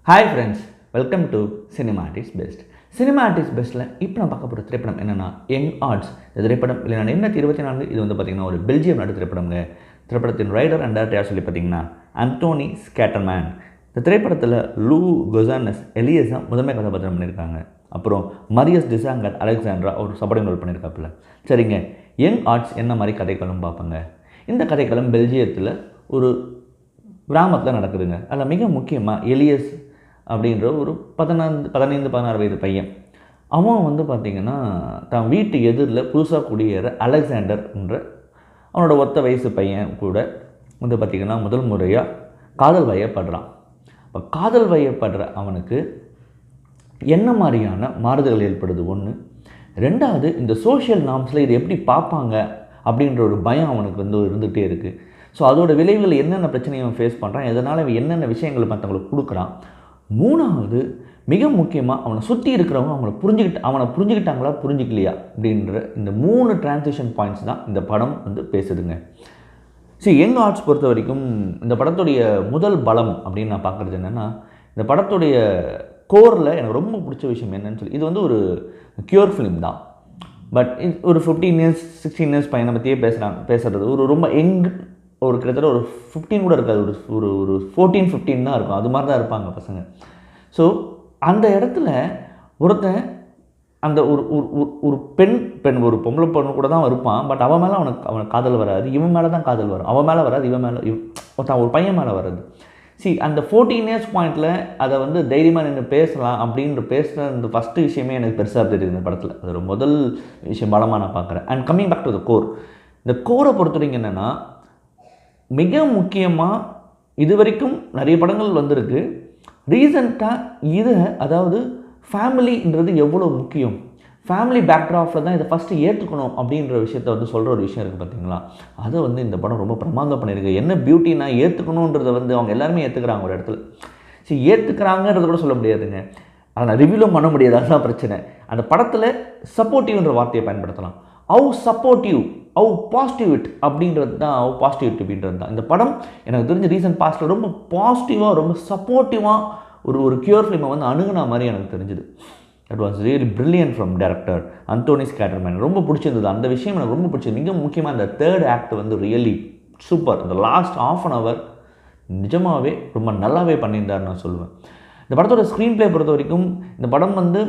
Hi friends, welcome to cinema artist best. Cinema artist பெஸ்ட்டில் இப்போ நான் பார்க்க போகிற திரைப்படம் என்னென்னா யங் ஆர்ட்ஸ். இந்த திரைப்படம் இல்லை 2024 இது வந்து பார்த்திங்கன்னா ஒரு பெல்ஜியம் நாட்டு திரைப்படங்க. திரைப்படத்தின் ரைடர் அண்ட் டேரக்டர் யார் சொல்லி பார்த்தீங்கன்னா அந்தோனி ஸ்கேட்டர்மேன். இந்த திரைப்படத்தில் லூ கொசானஸ் எலியஸா முதன்மை கதாபாத்திரம் பண்ணியிருக்காங்க. அப்புறம் மரியஸ் டிசாங்கர் அலெக்சாண்ட்ரா ஒரு சப்போர்ட்டிங் ரோல் பண்ணியிருக்காப்புல. சரிங்க, யங் ஆர்ட்ஸ் என்ன மாதிரி கதைக்களம் பார்ப்பங்க. இந்த கதைக்களம் பெல்ஜியத்தில் ஒரு கிராமத்தில் நடக்குதுங்க. அதில் மிக முக்கியமாக எலியஸ் அப்படின்ற ஒரு 15-16 வயது பையன். அவன் வந்து பார்த்திங்கன்னா தான் வீட்டு எதிரில் புதுசாக குடியேற அலெக்சாண்டர் என்ற அவனோட ஒத்த வயசு பையன் கூட வந்து பார்த்திங்கன்னா முதல் முறையாக காதல் வயப்படுறான். இப்போ காதல் வயப்படுற அவனுக்கு என்ன மாதிரியான மாறுதல்கள் ஏற்படுது ஒன்று. ரெண்டாவது, இந்த சோஷியல் நார்ம்ஸில் இது எப்படி பார்ப்பாங்க அப்படின்ற ஒரு பயம் அவனுக்கு வந்து இருந்துகிட்டே இருக்குது. ஸோ அதோட விளைவுகள் என்னென்ன பிரச்சனையை அவன் ஃபேஸ் பண்ணுறான், இதனால் அவன் என்னென்ன விஷயங்களை மற்றவங்களுக்கு கொடுக்குறான். மூணாவது, மிக முக்கியமாக அவனை சுற்றி இருக்கிறவங்க அவனை புரிஞ்சுக்கிட்டாங்களா புரிஞ்சிக்கலையா அப்படின்ற இந்த 3 டிரான்சிஷன் பாயிண்ட்ஸ் தான் இந்த படம் வந்து பேசுதுங்க. யங் ஆர்ட்ஸ் பொறுத்த வரைக்கும் இந்த படத்துடைய முதல் பலம் அப்படின்னு நான் பார்க்குறது என்னென்னா, இந்த படத்துடைய கோரில் எனக்கு ரொம்ப பிடிச்ச விஷயம் என்னன்னு சொல்லி, இது வந்து ஒரு க்யூர் ஃபிலிம் தான். பட் ஒரு 15 இயர்ஸ் 16 இயர்ஸ் பையனை பற்றியே பேசுகிறது ஒரு ரொம்ப ஒரு கிட்டத்தட்ட ஒரு 15 கூட இருக்காது, ஒரு 14-15 தான் இருக்கும். அது மாதிரி தான் இருப்பாங்க பசங்க. ஸோ அந்த இடத்துல ஒருத்தன் அந்த ஒரு பெண் ஒரு பொம்பளை பொண்ணு கூட தான் இருப்பான். பட் அவன் மேலே அவனுக்கு காதல் வராது, இவன் மேலே தான் காதல் வரும். அவன் மேலே வராது, இவன் மேலே ஒருத்தன் ஒரு பையன் மேலே வராது. அந்த 14 இயர்ஸ் பாயிண்டில் அதை வந்து தைரியமாக நின்று பேசலாம் அப்படின்ற பேசுகிற இந்த ஃபஸ்ட்டு விஷயமே எனக்கு பெருசாக தெரியுது இந்த படத்தில். அது ஒரு முதல் விஷயம் பலமாக நான் பார்க்குறேன். And coming back to the core, இந்த கோரை பொறுத்த வரைக்கும் என்னென்னா, மிக முக்கியமாக இது வரைக்கும் நிறைய படங்கள் வந்திருக்கு. ரீசண்டாக அதாவது ஃபேமிலின்றது எவ்வளோ முக்கியம், ஃபேமிலி பேக்ட்ராப்பில் தான் இதை ஃபஸ்ட்டு ஏற்றுக்கணும் அப்படின்ற விஷயத்த வந்து சொல்கிற ஒரு விஷயம் இருக்குது பார்த்தீங்களா. அதை வந்து இந்த படம் ரொம்ப பிரமாதம் பண்ணியிருக்கு. என்ன பியூட்டினா ஏற்றுக்கணுன்றதை வந்து அவங்க எல்லாருமே ஏற்றுக்கிறாங்க ஒரு இடத்துல. ஏற்றுக்கிறாங்கன்றத கூட சொல்ல முடியாதுங்க, அதை நான் ரிவ்யூலும் பண்ண முடியாது. அதுதான் பிரச்சனை. அந்த படத்தில் சப்போர்ட்டிவ்ன்ற வார்த்தையை பயன்படுத்தலாம். How supportive, how positive it அப்படின்றது தான், ஹவு பாசிட்டிவிட்டி அப்படின்றது தான் இந்த படம். எனக்கு தெரிஞ்ச ரீசன்ட் பாஸ்ட்டில் ரொம்ப பாசிட்டிவாக ரொம்ப சப்போர்ட்டிவாக ஒரு க்யூர் ஃபிலிமை வந்து அணுகுனா மாதிரி எனக்கு தெரிஞ்சுது. That was really brilliant from director Anthony Scatterman. ரொம்ப பிடிச்சிருந்தது அந்த விஷயம், எனக்கு ரொம்ப பிடிச்சது. மிக முக்கியமாக அந்த தேர்ட் ஆக்ட் வந்து ரியலி சூப்பர். இந்த லாஸ்ட் ½ அன் ஹவர் நிஜமாகவே ரொம்ப நல்லாவே பண்ணியிருந்தார் நான் சொல்லுவேன். இந்த படத்தோட ஸ்க்ரீன் ப்ளே பொறுத்த வரைக்கும் இந்த படம் வந்து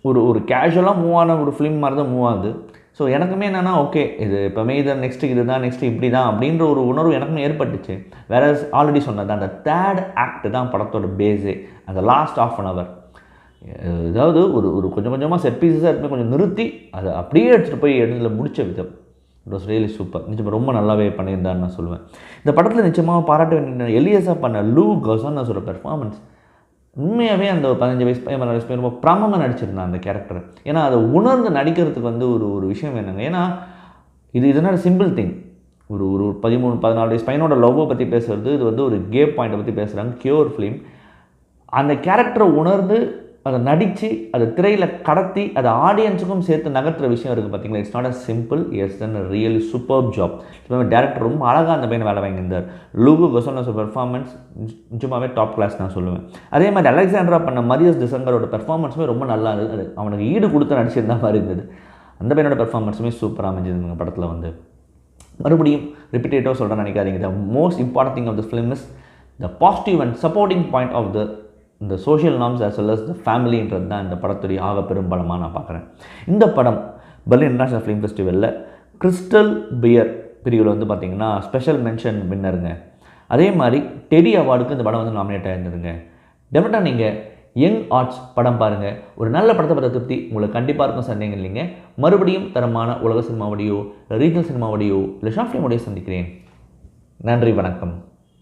ஒரு கேஷுவலாக மூவ் ஆன ஒரு ஃபிலிம் மாதிரி தான் மூவ் ஆகுது. ஸோ எனக்குமே என்னென்னா, ஓகே இது இப்போமே நெக்ஸ்ட்டு இது தான் நெக்ஸ்ட்டு இப்படி தான் அப்படின்ற ஒரு உணர்வு எனக்குமே ஏற்பட்டுச்சு. வேற ஆல்ரெடி சொன்னது அந்த தேர்ட் ஆக்ட் தான் படத்தோட பேஸே. அந்த லாஸ்ட் ½ அன் ஹவர் ஏதாவது ஒரு கொஞ்சம் கொஞ்சமாக செட் பீஸஸாக இருக்குமே கொஞ்சம் நிறுத்தி அதை அப்படியே எடுத்துகிட்டு போய் இடத்துல முடித்த விதம் இட் வாஸ் ரியலி சூப்பர். நிச்சயமாக ரொம்ப நல்லாவே பண்ணியிருந்தான்னு நான் சொல்லுவேன். இந்த படத்தில் நிச்சயமாக பாராட்ட வேண்டிய எலியஸா பண்ண லூ கொசானஸோட பெர்ஃபார்மன்ஸ் உண்மையாகவே அந்த 15 வயசு பையன் 16 வயசு பையன் ரொம்ப பிரமமாக நடிச்சிருந்தான் அந்த கேரக்டர். ஏன்னா அதை உணர்ந்து நடிக்கிறதுக்கு வந்து ஒரு விஷயம் என்னங்க, ஏன்னா இதனால் சிம்பிள் திங். ஒரு 13-14 வயசு பையனோட லவ்வை பற்றி பேசுகிறது, இது வந்து ஒரு கே பாயிண்ட்டை பற்றி பேசுகிறாங்க. Cure film. அந்த கேரக்டரை உணர்ந்து அதை நடித்து அதை திரையில் கடத்தி அதை ஆடியன்ஸுக்கும் சேர்த்து நகர்த்துற விஷயம் இருக்குது பார்த்தீங்களா. It's not a simple, as then really super job. இப்போ டேரக்டர் ரொம்ப அழகாக அந்த பையனை வேலை வாங்கியிருந்தார். லூகு கொசானஸ் பெர்ஃபார்மன்ஸ் நிஜமாகவே டாப் கிளாஸ் நான் சொல்லுவேன். அதே மாதிரி அலெக்சாண்ட்ரா பண்ண மரியஸ் டிசங்கரோட பெர்ஃபார்மன்ஸுமே ரொம்ப நல்லா இருந்தது. அவனுக்கு ஈடு கொடுத்து நடிச்சிருந்த மாதிரி இருந்தது. அந்த பையனோட பெர்ஃபார்மன்ஸுமே சூப்பராக அமைஞ்சிருந்த படத்தில் வந்து. மறுபடியும் ரிப்பீட்டேட்டிவாக சொல்கிறேன்னு நினைக்காதீங்க. The most important thing of the film is the positive and supporting point of இந்த social norms as well as the ஃபேமிலின்றது தான் இந்த படத்துடைய ஆக பெரும் பலமாக நான் பார்க்குறேன். இந்த படம் பெர்லின் இன்டர்நேஷனல் ஃபிலிம் ஃபெஸ்டிவலில் கிறிஸ்டல் பியர் பிரிவில் வந்து பார்த்திங்கன்னா ஸ்பெஷல் மென்ஷன் வின்னருங்க. அதே மாதிரி டெடி அவார்டுக்கு இந்த படம் வந்து நாமினேட் ஆகிருந்ததுங்க. டெஃபினட்டாக நீங்கள் யங் ஆர்ட்ஸ் படம் பாருங்கள். ஒரு நல்ல படத்தை பற்றி திருப்தி உங்களுக்கு கண்டிப்பாக இருக்கும், சந்தேகம் இல்லைங்க. மறுபடியும் தரமான உலக சினிமாவடியோ ரீஜனல் சினிமாவடியோ இல்லை ஷார்ட் ஃபிலிமோடையோ சந்திக்கிறேன். நன்றி, வணக்கம்.